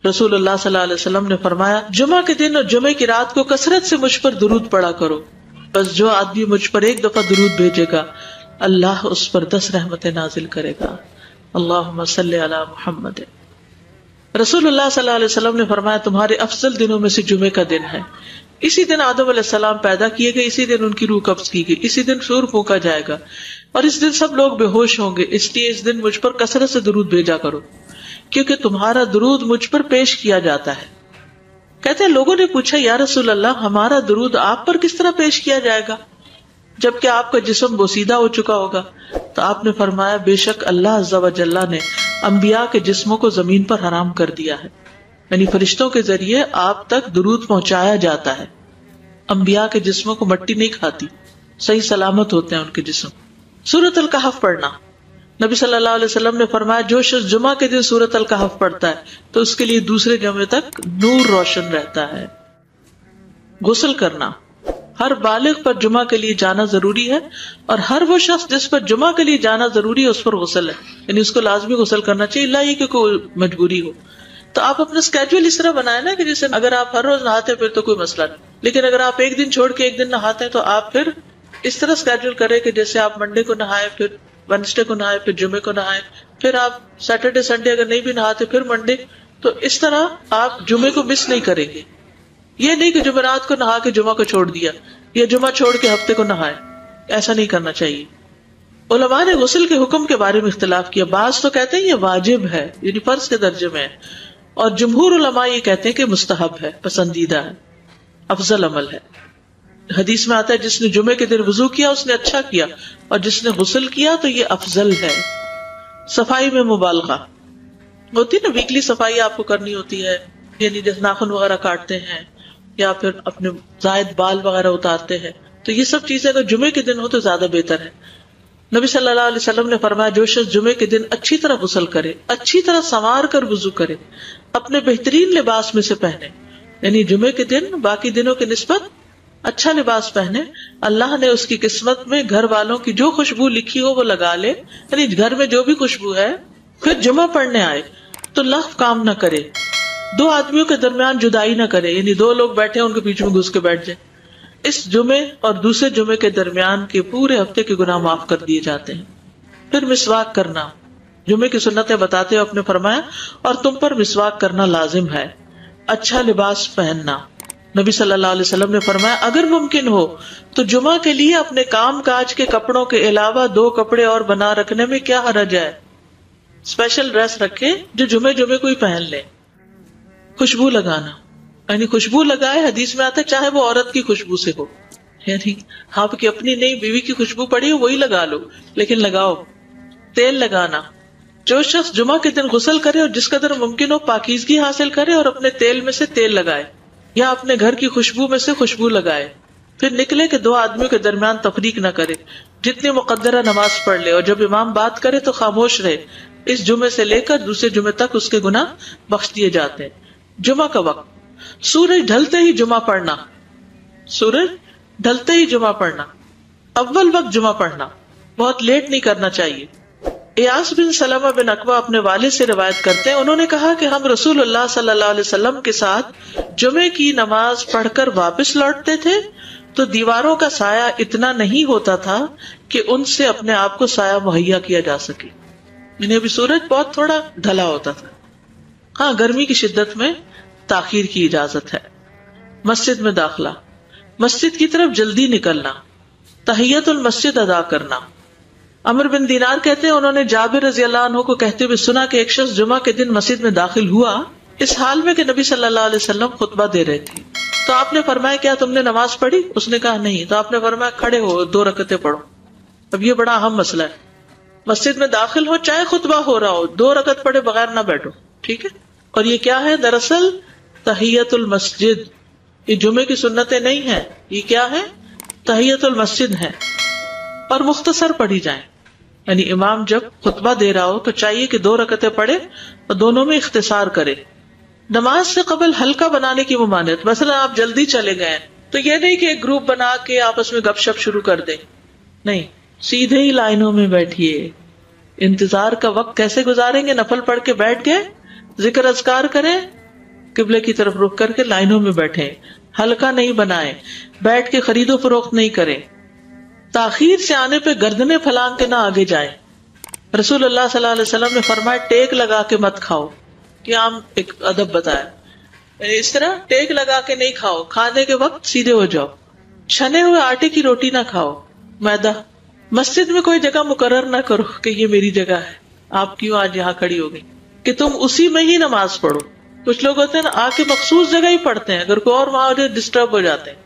رسول اللہ صلی اللہ علیہ وسلم نے فرمایا جمعہ کے دن اور جمعے کی رات کو کثرت سے مجھ پر درود پڑا کرو، بس جو آدمی مجھ پر ایک دفعہ درود بھیجے گا اللہ اس پر 10 رحمتیں نازل کرے گا۔ اللہم صلی علی محمد۔ رسول اللہ صلی اللہ علیہ وسلم نے فرمایا تمہارے افضل دنوں میں سے جمعے کا دن ہے، اسی دن آدم علیہ السلام پیدا کیے گئے، اسی دن ان کی روح قبض کی گئی، اسی دن سور پھونکا جائے گا اور اس دن سب لوگ بے ہوش ہوں گے، اس لیے اس دن مجھ پر کثرت سے درود بھیجا کرو کیونکہ تمہارا درود مجھ پر پیش کیا جاتا ہے۔ کہتے ہیں لوگوں نے پوچھا یا رسول اللہ ہمارا درود آپ پر کس طرح پیش کیا جائے گا جبکہ آپ کا جسم بوسیدہ ہو چکا ہوگا؟ تو آپ نے فرمایا بے شک اللہ عز و جل نے انبیاء کے جسموں کو زمین پر حرام کر دیا ہے، یعنی فرشتوں کے ذریعے آپ تک درود پہنچایا جاتا ہے۔ انبیاء کے جسموں کو مٹی نہیں کھاتی، صحیح سلامت ہوتے ہیں ان کے جسم۔ سورۃ الکہف پڑھنا، نبی صلی اللہ علیہ وسلم نے فرمایا جو شخص جمعہ کے دن سورۃ الکہف پڑھتا ہے تو اس کے لیے دوسرے جمعے تک نور روشن رہتا ہے۔ غسل کرنا، ہر بالغ پر جمعہ کے لیے جانا ضروری ہے اور ہر وہ شخص جس پر جمعہ کے لیے جانا ضروری ہے اس پر غسل ہے، یعنی اس کو لازمی غسل کرنا چاہیے، اللہ یہ کہ کوئی مجبوری ہو۔ تو آپ اپنا اسکیجول اس طرح بنائیں نا کہ جیسے اگر آپ ہر روز نہاتے ہیں پھر تو کوئی مسئلہ نہیں، لیکن اگر آپ ایک دن چھوڑ کے ایک دن نہاتے ہیں تو آپ پھر اس طرح اسکیجول کریں کہ جیسے آپ منڈے کو نہائے، پھر وینسڈے کو نہائے، پھر جمعے کو نہائے، پھر آپ سیٹرڈے سنڈے اگر نہیں بھی نہاتے پھر منڈے، تو اس طرح آپ جمعے کو مس نہیں کریں گے۔ یہ نہیں کہ جمعرات کو نہا کے جمعہ کو چھوڑ دیا یا جمعہ چھوڑ کے ہفتے کو نہائے، ایسا نہیں کرنا چاہیے۔ علماء نے غسل کے حکم کے بارے میں اختلاف کیا، بعض تو کہتے ہیں یہ واجب ہے یعنی فرض کے درجے میں ہے، اور جمہور علماء یہ کہتے ہیں کہ مستحب ہے، پسندیدہ ہے، افضل عمل ہے۔ حدیث میں آتا ہے جس نے جمعے کے دن وضو کیا اس نے اچھا کیا اور جس نے غسل کیا تو یہ افضل ہے۔ صفائی میں مبالغہ ہوتی ہے نا، ویکلی صفائی آپ کو کرنی ہوتی ہے، یعنی جیسے ناخن وغیرہ کاٹتے ہیں یا پھر اپنے زائد بال وغیرہ اتارتے ہیں، تو یہ سب چیزیں اگر جمعے کے دن ہو تو زیادہ بہتر ہے۔ نبی صلی اللہ علیہ وسلم نے فرمایا جو شخص جمعے کے دن اچھی طرح غسل کرے، اچھی طرح سنوار کر وضو کرے، اپنے بہترین لباس میں سے پہنے، یعنی جمعے کے دن باقی دنوں کی نسبت اچھا لباس پہنے، اللہ نے اس کی قسمت میں گھر والوں کی جو خوشبو لکھی ہو وہ لگا لے، یعنی گھر میں جو بھی خوشبو ہے، پھر جمعہ پڑھنے آئے تو لغو کام نہ کرے، 2 آدمیوں کے درمیان جدائی نہ کرے، یعنی 2 لوگ بیٹھے ہیں ان کے بیچ میں گھس کے بیٹھ جائے۔ اس جمعے اور دوسرے جمعے کے درمیان کے پورے ہفتے کے گناہ معاف کر دیے جاتے ہیں۔ پھر مسواک کرنا، جمعے کی سنتیں بتاتے ہوئے آپ نے فرمایا اور تم پر مسواک کرنا لازم ہے۔ اچھا لباس پہننا، نبی صلی اللہ علیہ وسلم نے فرمایا اگر ممکن ہو تو جمعہ کے لیے اپنے کام کاج کے کپڑوں کے علاوہ 2 کپڑے اور بنا رکھنے میں کیا حرج ہے، اسپیشل ڈریس رکھے جو جمعے کو ہی پہن لے۔ خوشبو لگانا، یعنی خوشبو لگائے، حدیث میں آتا ہے چاہے وہ عورت کی خوشبو سے ہو، یعنی آپ کی اپنی نہیں، بیوی کی خوشبو پڑی ہو وہی لگا لو لیکن لگاؤ۔ تیل لگانا، جو شخص جمعہ کے دن غسل کرے اور جس قدر ممکن ہو پاکیزگی حاصل کرے اور اپنے تیل میں سے تیل لگائے یا اپنے گھر کی خوشبو میں سے خوشبو لگائے، پھر نکلے کہ 2 آدمیوں کے درمیان تفریق نہ کرے، جتنی مقدرہ نماز پڑھ لے اور جب امام بات کرے تو خاموش رہے، اس جمعے سے لے کر دوسرے جمعے تک اس کے گناہ بخش دیے جاتے ہیں۔ جمعہ کا وقت، سورج ڈھلتے ہی جمعہ پڑھنا، سورج ڈھلتے ہی جمعہ پڑھنا، اول وقت جمعہ پڑھنا، بہت لیٹ نہیں کرنا چاہیے۔ ایاس بن سلمہ بن عقبہ اپنے والد سے روایت کرتے ہیں، انہوں نے کہا کہ ہم رسول اللہ صلی اللہ علیہ وسلم کے ساتھ جمعے کی نماز پڑھ کر واپس لوٹتے تھے تو دیواروں کا سایہ اتنا نہیں ہوتا تھا کہ ان سے اپنے آپ کو سایہ مہیا کیا جا سکے، یعنی ابھی سورج بہت تھوڑا ڈھلا ہوتا تھا۔ ہاں گرمی کی شدت میں تاخیر کی اجازت ہے۔ مسجد میں داخلہ، مسجد کی طرف جلدی نکلنا، تحیت المسجد ادا کرنا۔ عمر بن دینار کہتے ہیں انہوں نے جابر رضی اللہ عنہ کو کہتے ہوئے سنا کہ ایک شخص جمعہ کے دن مسجد میں داخل ہوا اس حال میں کہ نبی صلی اللہ علیہ وسلم خطبہ دے رہے تھے، تو آپ نے فرمایا کیا تم نے نماز پڑھی؟ اس نے کہا نہیں، تو آپ نے فرمایا کھڑے ہو 2 رکعتیں پڑھو۔ اب یہ بڑا اہم مسئلہ ہے، مسجد میں داخل ہو چاہے خطبہ ہو رہا ہو 2 رکعت پڑھے بغیر نہ بیٹھو، ٹھیک ہے؟ اور یہ کیا ہے؟ دراصل تحیت المسجد، یہ جمعے کی سنتیں نہیں ہیں، یہ کیا ہے؟ تحیت المسجد ہے، اور مختصر پڑھی جائیں، یعنی امام جب خطبہ دے رہا ہو تو چاہیے کہ 2 رکعتیں پڑھے اور دونوں میں اختصار کرے۔ نماز سے قبل ہلکا بنانے کی ممانعت، مثلا آپ جلدی چلے گئے تو یہ نہیں کہ ایک گروپ بنا کے آپس میں گپ شپ شروع کر دیں، نہیں، سیدھے ہی لائنوں میں بیٹھیے۔ انتظار کا وقت کیسے گزاریں گے؟ نفل پڑھ کے بیٹھ گئے، ذکر اذکار کریں، قبلے کی طرف رخ کر کے لائنوں میں بیٹھیں، حلقہ نہیں بنائیں، بیٹھ کے خرید و فروخت نہیں کریں، تاخیر سے آنے پہ گردنیں پھلانگ کے نہ آگے جائیں۔ رسول اللہ صلی اللہ علیہ وسلم نے فرمایا ٹیک لگا کے مت کھاؤ، یہ عام ایک ادب بتایا، یعنی اس طرح ٹیک لگا کے نہیں کھاؤ، کھانے کے وقت سیدھے ہو جاؤ۔ چھنے ہوئے آٹے کی روٹی نہ کھاؤ، میدا۔ مسجد میں کوئی جگہ مقرر نہ کرو کہ یہ میری جگہ ہے، آپ کیوں آج یہاں کھڑی ہو گئی، کہ تم اسی میں ہی نماز پڑھو۔ کچھ لوگ ہوتے ہیں نا آ کے مخصوص جگہ ہی پڑھتے ہیں، اگر کوئی اور وہاں ہو جائے ڈسٹرب ہو جاتے ہیں۔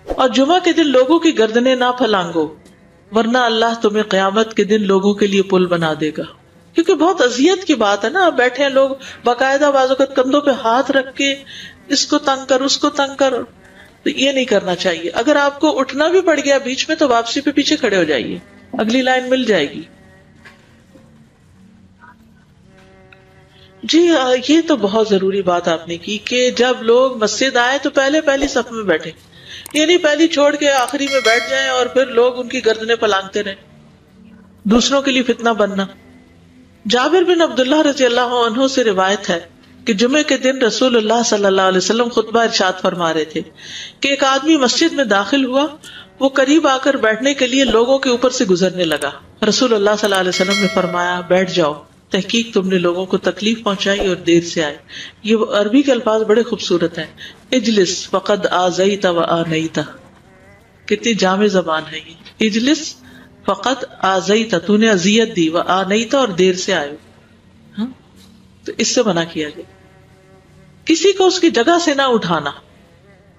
اور جمعہ کے دن لوگوں کی گردنیں نہ پھلانگو، ورنہ اللہ تمہیں قیامت کے دن لوگوں کے لیے پل بنا دے گا۔ کیونکہ بہت اذیت کی بات ہے نا، بیٹھے ہیں لوگ باقاعدہ بعض اوقات کندھوں پہ ہاتھ رکھ کے اس کو تنگ کر اس کو تنگ کر، تو یہ نہیں کرنا چاہیے۔ اگر آپ کو اٹھنا بھی پڑ گیا بیچ میں تو واپسی پہ پیچھے کھڑے ہو جائیے، اگلی لائن مل جائے گی۔ جی یہ تو بہت ضروری بات آپ نے کی کہ جب لوگ مسجد آئے تو پہلی صف میں بیٹھے، یعنی پہلی چھوڑ کے آخری میں بیٹھ جائیں اور پھر لوگ ان کی گردنیں پلانگتے رہیں، دوسروں کے لیے فتنہ بننا۔ جابر بن عبداللہ رضی اللہ عنہ سے روایت ہے کہ جمعے کے دن رسول اللہ صلی اللہ علیہ وسلم خطبہ ارشاد فرما رہے تھے کہ ایک آدمی مسجد میں داخل ہوا، وہ قریب آ کر بیٹھنے کے لیے لوگوں کے اوپر سے گزرنے لگا۔ رسول اللہ صلی اللہ علیہ وسلم نے فرمایا بیٹھ جاؤ، تحقیق تم نے لوگوں کو تکلیف پہنچائی اور دیر سے آئے۔ یہ عربی کے الفاظ بڑے خوبصورت ہیں، اجلس فقد آذیت و آنیت، کتنی جامع زبان ہے یہ۔ اجلس فقط آذیت، تو نے اذیت دی، و آنیت، اور دیر سے آئے، ہاں؟ تو اس سے منع کیا گیا۔ کسی کو اس کی جگہ سے نہ اٹھانا۔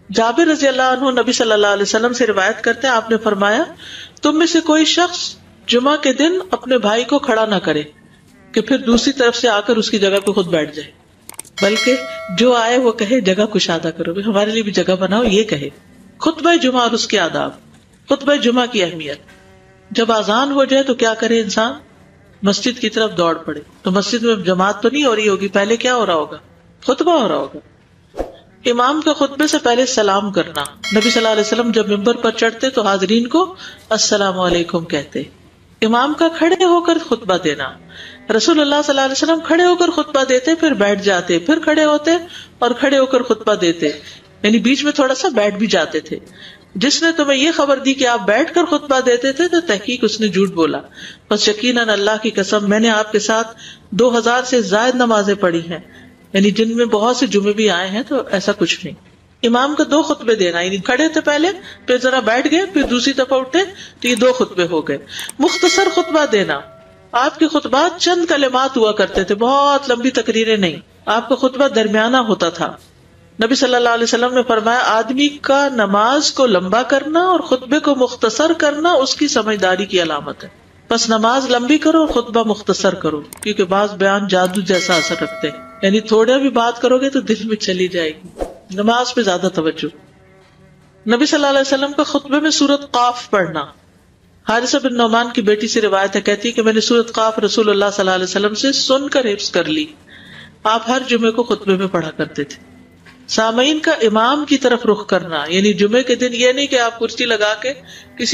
جابر رضی اللہ عنہ نبی صلی اللہ علیہ وسلم سے روایت کرتے ہیں، آپ نے فرمایا تم میں سے کوئی شخص جمعہ کے دن اپنے بھائی کو کھڑا نہ کرے کہ پھر دوسری طرف سے آ کر اس کی جگہ پہ خود بیٹھ جائے، بلکہ جو آئے وہ کہے جگہ کشادہ کرو، ہمارے لیے بھی جگہ بناؤ، یہ کہے۔ خطبہ جمعہ اور اس کے آداب۔ خطبہ جمعہ کی اہمیت، جب اذان ہو جائے تو کیا کرے انسان؟ مسجد کی طرف دوڑ پڑے۔ تو مسجد میں جماعت تو نہیں ہو رہی ہوگی، پہلے کیا ہو رہا ہوگا؟ خطبہ ہو رہا ہوگا۔ امام کا خطبے سے پہلے سلام کرنا۔ نبی صلی اللہ علیہ وسلم جب ممبر پر چڑھتے تو حاضرین کو السلام علیکم کہتے۔ امام کا کھڑے ہو کر خطبہ دینا۔ رسول اللہ صلی اللہ علیہ وسلم کھڑے ہو کر خطبہ دیتے، پھر بیٹھ جاتے، پھر کھڑے ہوتے اور کھڑے ہو کر خطبہ دیتے، یعنی بیچ میں تھوڑا سا بیٹھ بھی جاتے تھے۔ جس نے تمہیں یہ خبر دی کہ آپ بیٹھ کر خطبہ دیتے تھے تو تحقیق اس نے جھوٹ بولا، بس یقیناً اللہ کی قسم میں نے آپ کے ساتھ 2000 سے زائد نمازیں پڑھی ہیں، یعنی جن میں بہت سے جمعے بھی آئے ہیں، تو ایسا کچھ نہیں۔ امام کا 2 خطبے دینا، یعنی کھڑے تھے پہلے، پھر ذرا بیٹھ گئے، پھر دوسری دفعہ اٹھے تو یہ 2 خطبے ہو گئے۔ مختصر خطبہ دینا۔ آپ کے خطبات چند کلمات ہوا کرتے تھے، بہت لمبی تقریریں نہیں، آپ کا خطبہ درمیانہ ہوتا تھا۔ نبی صلی اللہ علیہ وسلم نے فرمایا آدمی کا نماز کو لمبا کرنا اور خطبے کو مختصر کرنا اس کی سمجھداری کی علامت ہے۔ بس نماز لمبی کرو اور خطبہ مختصر کرو، کیونکہ بعض بیان جادو جیسا اثر رکھتے ہیں، یعنی تھوڑا بھی بات کرو گے تو دل میں چلی جائے گی۔ نماز پہ زیادہ توجہ۔ نبی صلی اللہ علیہ وسلم کا خطبے میں سورۃ قاف پڑھنا۔ حارثہ بن نعمان کی بیٹی سے روایت ہے، کہتی ہے کہ میں نے سورۃ قاف رسول اللہ صلی اللہ علیہ وسلم سے سن کر حفظ کر لی۔ آپ ہر جمعے کو خطبے میں پڑھا کرتے تھے۔ سامعین کا امام کی طرف رخ کرنا، یعنی جمعے کے دن یہ نہیں کہ آپ کرسی لگا کے کسی